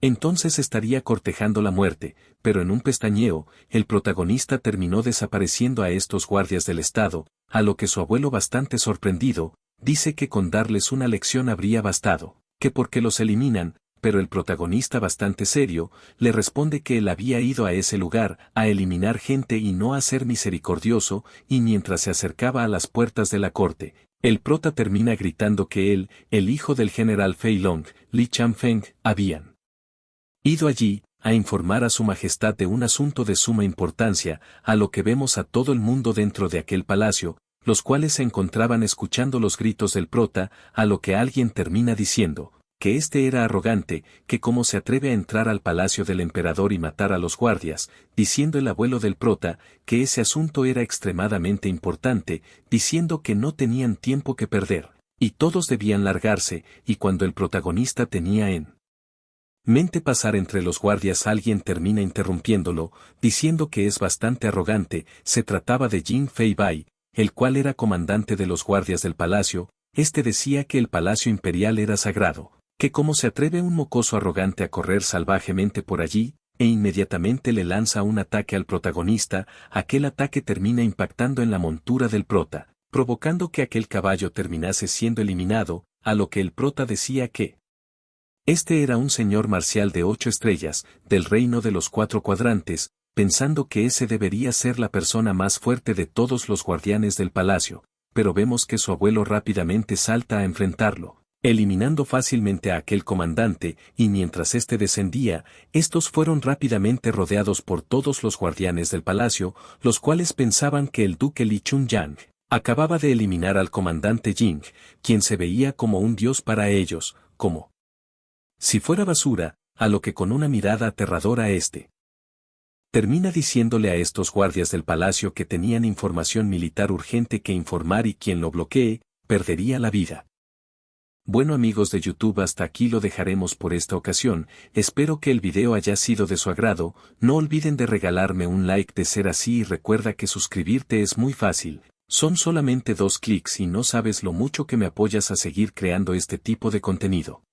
entonces estaría cortejando la muerte, pero en un pestañeo, el protagonista terminó desapareciendo a estos guardias del Estado, a lo que su abuelo bastante sorprendido, dice que con darles una lección habría bastado, que porque los eliminan, pero el protagonista bastante serio, le responde que él había ido a ese lugar, a eliminar gente y no a ser misericordioso, y mientras se acercaba a las puertas de la corte, el prota termina gritando que él, el hijo del general Fei Long, Li Chanfeng, habían ido allí, a informar a su majestad de un asunto de suma importancia, a lo que vemos a todo el mundo dentro de aquel palacio, los cuales se encontraban escuchando los gritos del prota, a lo que alguien termina diciendo, que éste era arrogante, que cómo se atreve a entrar al palacio del emperador y matar a los guardias, diciendo el abuelo del prota, que ese asunto era extremadamente importante, diciendo que no tenían tiempo que perder, y todos debían largarse, y cuando el protagonista tenía en mente pasar entre los guardias alguien termina interrumpiéndolo, diciendo que es bastante arrogante, se trataba de Jin Fei Bai, el cual era comandante de los guardias del palacio, este decía que el palacio imperial era sagrado, que cómo se atreve un mocoso arrogante a correr salvajemente por allí, e inmediatamente le lanza un ataque al protagonista, aquel ataque termina impactando en la montura del prota, provocando que aquel caballo terminase siendo eliminado, a lo que el prota decía que este era un señor marcial de 8 estrellas, del reino de los 4 cuadrantes, pensando que ese debería ser la persona más fuerte de todos los guardianes del palacio, pero vemos que su abuelo rápidamente salta a enfrentarlo, eliminando fácilmente a aquel comandante, y mientras éste descendía, estos fueron rápidamente rodeados por todos los guardianes del palacio, los cuales pensaban que el duque Li Chungyang acababa de eliminar al comandante Jing, quien se veía como un dios para ellos, como si fuera basura, a lo que con una mirada aterradora termina diciéndole a estos guardias del palacio que tenían información militar urgente que informar y quien lo bloquee, perdería la vida. Bueno amigos de YouTube, hasta aquí lo dejaremos por esta ocasión, espero que el video haya sido de su agrado, no olviden de regalarme un like de ser así y recuerda que suscribirte es muy fácil, Son solamente 2 clics y no sabes lo mucho que me apoyas a seguir creando este tipo de contenido.